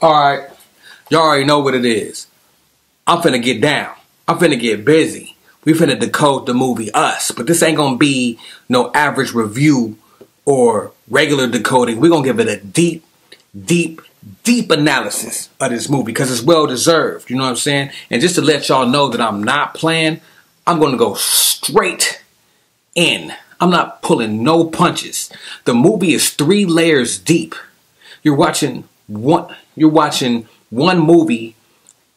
Alright, y'all already know what it is. I'm finna get down. I'm finna get busy. We finna decode the movie Us. But this ain't gonna be no average review or regular decoding. We're gonna give it a deep analysis of this movie because it's well deserved. You know what I'm saying? And just to let y'all know that I'm not playing, I'm gonna go straight in. I'm not pulling no punches. The movie is 3 layers deep. You're watching one movie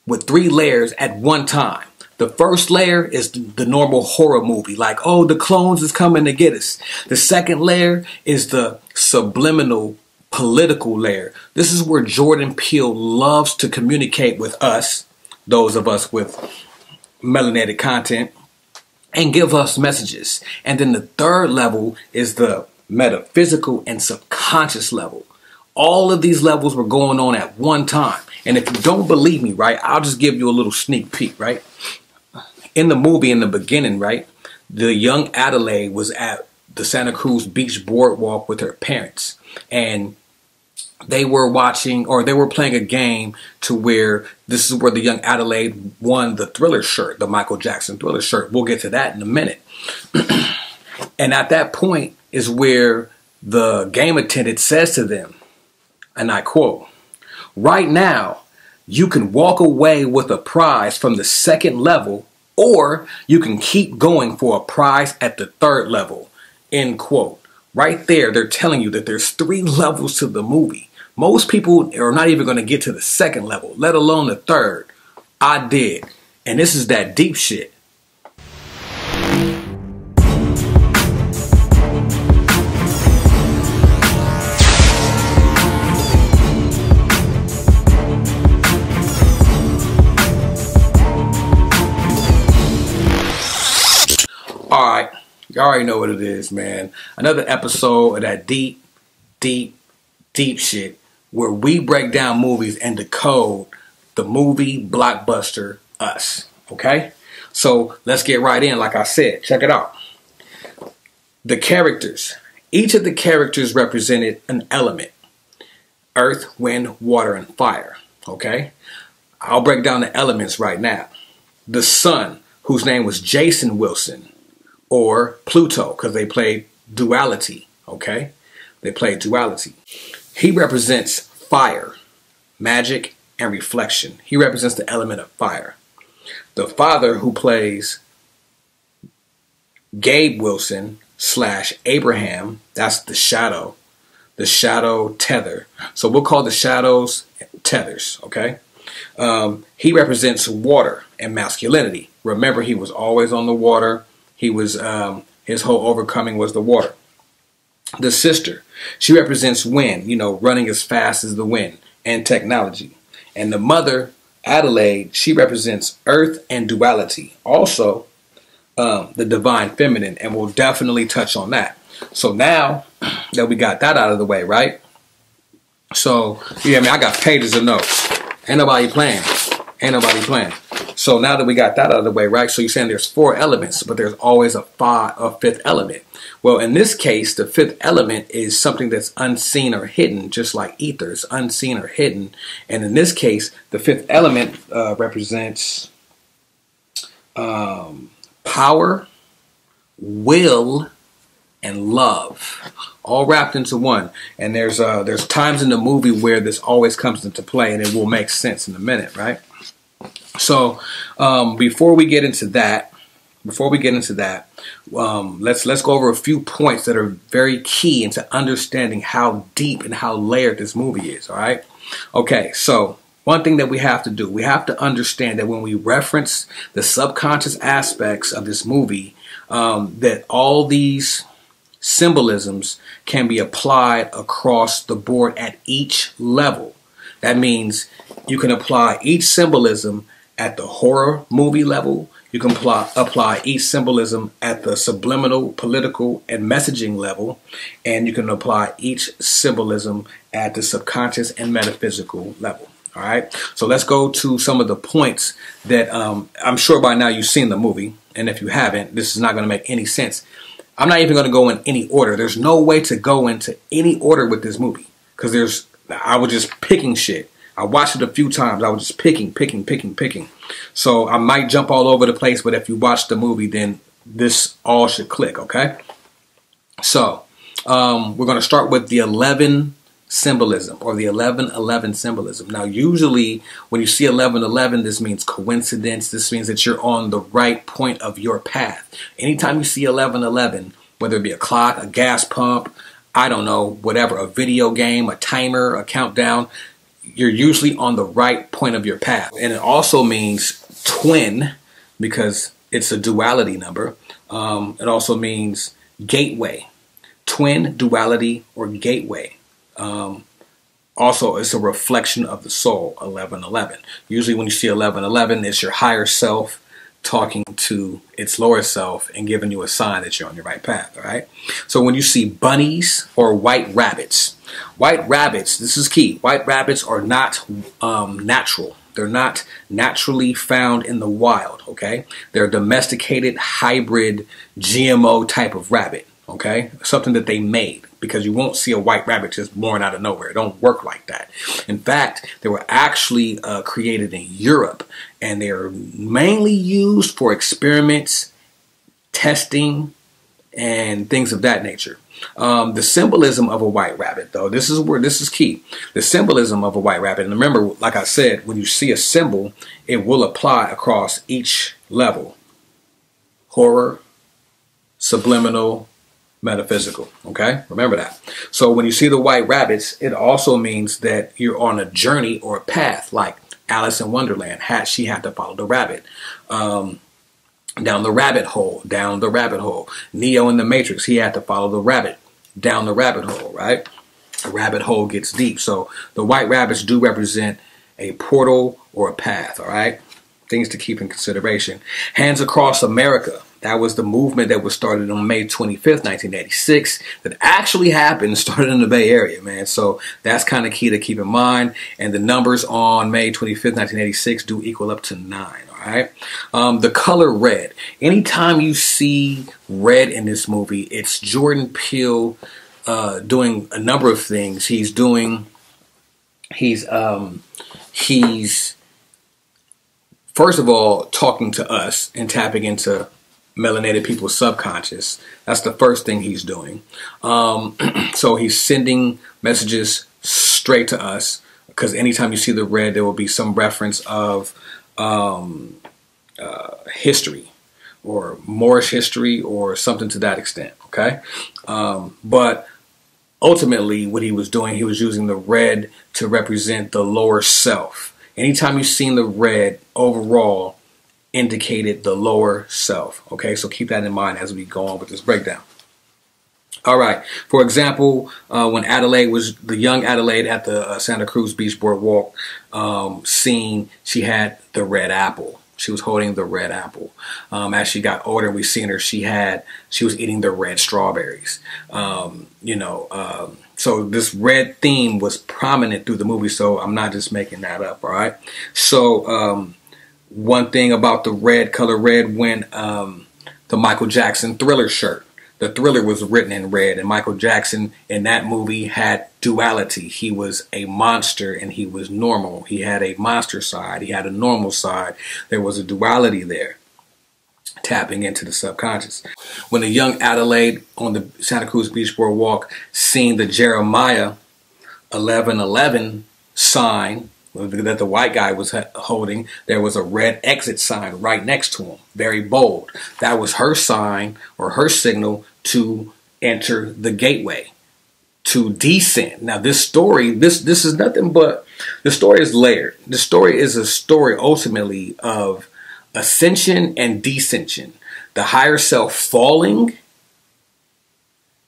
with 3 layers at one time. The first layer is the normal horror movie, like, oh, the clones is coming to get us. The second layer is the subliminal political layer. This is where Jordan Peele loves to communicate with us, those of us with melanated content, and give us messages. And then the third level is the metaphysical and subconscious level. All of these levels were going on at one time. And if you don't believe me, right, I'll just give you a little sneak peek, right? In the movie, in the beginning, right, the young Adelaide was at the Santa Cruz Beach boardwalk with her parents. And they were watching, or they were playing a game to where this is where the young Adelaide won the Thriller shirt, the Michael Jackson Thriller shirt. We'll get to that in a minute. And at that point is where the game attendant says to them, and I quote, "Right now, you can walk away with a prize from the second level, or you can keep going for a prize at the third level," end quote. Right there, they're telling you that there's 3 levels to the movie. Most people are not even going to get to the second level, let alone the third. I did. And this is that deep shit. Alright, you already know what it is, man. Another episode of that deep shit where we break down movies and decode the movie blockbuster Us. Okay? So let's get right in. Like I said, check it out. The characters. Each of the characters represented an element. Earth, wind, water, and fire. Okay? I'll break down the elements right now. The sun, whose name was Jason Wilson, or Pluto, because they played duality, okay? They played duality. He represents fire, magic, and reflection. He represents the element of fire. The father, who plays Gabe Wilson / Abraham, that's the shadow tether. So we'll call the shadows tethers, okay? He represents water and masculinity. Remember, he was always on the water. He was, his whole overcoming was the water. The sister, she represents wind, you know, running as fast as the wind, and technology. And the mother, Adelaide, she represents earth and duality. Also, the divine feminine, and we'll definitely touch on that. So now that we got that out of the way, right? So, yeah, I mean, I got pages of notes. Ain't nobody playing. Ain't nobody playing. So now that we got that out of the way, right? So you're saying there's 4 elements, but there's always a 5th element. Well, in this case, the 5th element is something that's unseen or hidden, just like ether is unseen or hidden. And in this case, the 5th element represents power, will, and love, all wrapped into one. And there's times in the movie where this always comes into play, and it will make sense in a minute, right? So before we get into that, let's go over a few points that are very key into understanding how deep and how layered this movie is. All right. Okay. So one thing that we have to do, we have to understand that when we reference the subconscious aspects of this movie, that all these symbolisms can be applied across the board at each level. That means you can apply each symbolism at the horror movie level. You can apply each symbolism at the subliminal, political, and messaging level. And you can apply each symbolism at the subconscious and metaphysical level. All right. So let's go to some of the points that I'm sure by now you've seen the movie. And if you haven't, this is not going to make any sense. I'm not even going to go in any order. There's no way to go into any order with this movie because I was just picking shit. I watched it a few times. I was just picking. So I might jump all over the place, but if you watch the movie, then this all should click, okay? So we're going to start with the 11 symbolism, or the 11-11 symbolism. Now, usually when you see 11-11, this means coincidence. This means that you're on the right point of your path. Anytime you see 11-11, whether it be a clock, a gas pump, I don't know, whatever, a video game, a timer, a countdown, you're usually on the right point of your path. And it also means twin, because it's a duality number. It also means gateway. Twin, duality, or gateway. Also, it's a reflection of the soul, 11-11. Usually when you see 11-11, it's your higher self talking to its lower self and giving you a sign that you're on your right path, all right? So when you see bunnies or white rabbits, this is key. White rabbits are not natural. They're not naturally found in the wild, okay? They're a domesticated hybrid GMO type of rabbit, okay? Something that they made, because you won't see a white rabbit just born out of nowhere. It don't work like that. In fact, they were actually created in Europe, and they're mainly used for experiments, testing, and things of that nature. The symbolism of a white rabbit, though, this is key. The symbolism of a white rabbit, and remember, like I said, when you see a symbol, it will apply across each level. Horror, subliminal, metaphysical, okay? Remember that. So when you see the white rabbits, it also means that you're on a journey or a path, like Alice in Wonderland. She had to follow the rabbit. Down the rabbit hole, down the rabbit hole. Neo in the Matrix, he had to follow the rabbit down the rabbit hole, right? The rabbit hole gets deep. So the white rabbits do represent a portal or a path, all right? Things to keep in consideration. Hands Across America. That was the movement that was started on May 25th, 1986, that actually happened, started in the Bay Area, man. So that's kind of key to keep in mind. And the numbers on May 25th, 1986 do equal up to 9, all right? The color red. Anytime you see red in this movie, it's Jordan Peele doing a number of things. He's first of all talking to us and tapping into melanated people's subconscious. That's the first thing he's doing. So he's sending messages straight to us, because anytime you see the red, there will be some reference of history, or Moorish history, or something to that extent, okay? But ultimately, what he was doing, he was using the red to represent the lower self. Anytime you've seen the red, overall, indicated the lower self. Okay, so keep that in mind as we go on with this breakdown. All right. For example, when Adelaide was the young Adelaide at the Santa Cruz Beach Boardwalk scene, she had the red apple. She was holding the red apple. As she got older, we seen her. She was eating the red strawberries. So this red theme was prominent through the movie. So I'm not just making that up. All right. So one thing about the red, color red, when the Michael Jackson Thriller shirt, the Thriller was written in red, and Michael Jackson in that movie had duality. He was a monster and he was normal. He had a monster side. He had a normal side. There was a duality there, tapping into the subconscious. When the young Adelaide on the Santa Cruz Beach Boardwalk seen the Jeremiah 11:11 sign that the white guy was holding, there was a red exit sign right next to him, very bold. That was her sign, or her signal, to enter the gateway, to descend. Now this story, this is nothing but, the story is layered. The story is a story ultimately of ascension and descension. The higher self falling,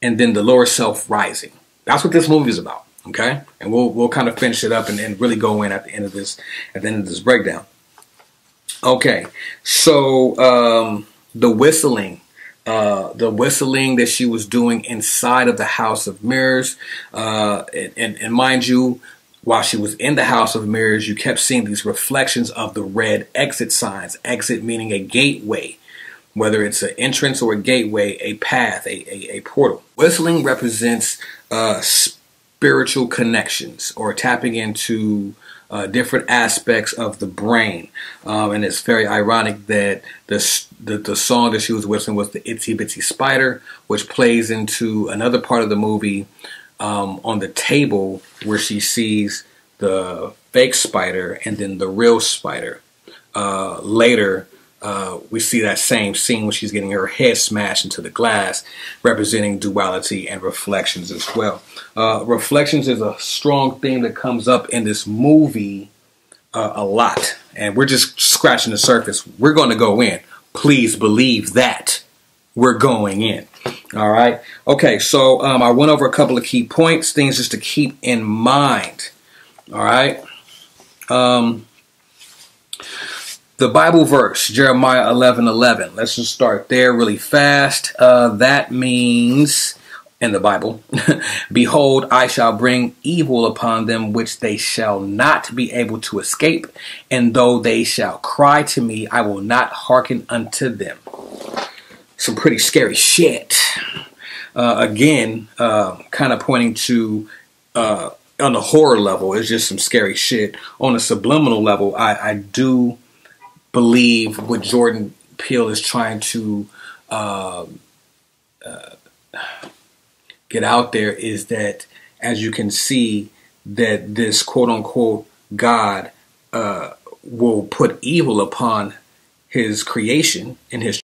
and then the lower self rising. That's what this movie is about. Okay, and we'll kind of finish it up and really go in at the end of this breakdown. Okay, so the whistling that she was doing inside of the House of Mirrors, and mind you, while she was in the House of Mirrors, you kept seeing these reflections of the red exit signs. Exit meaning a gateway, whether it's an entrance or a gateway, a path, a portal. Whistling represents spiritual connections, or tapping into different aspects of the brain. And it's very ironic that the song that she was whistling was the Itsy Bitsy Spider, which plays into another part of the movie on the table where she sees the fake spider and then the real spider. Later, we see that same scene when she's getting her head smashed into the glass, representing duality and reflections as well. Reflections is a strong theme that comes up in this movie a lot, and we're just scratching the surface. We're going to go in. Please believe that we're going in. All right. Okay, so I went over a couple of key points, things just to keep in mind. All right. The Bible verse, Jeremiah 11:11. Let's just start there really fast. That means, in the Bible, behold, I shall bring evil upon them which they shall not be able to escape, and though they shall cry to me, I will not hearken unto them. Some pretty scary shit. Again, kind of pointing to, on the horror level, it's just some scary shit. On a subliminal level, I do believe what Jordan Peele is trying to get out there is that, as you can see, that this quote-unquote God will put evil upon his creation and his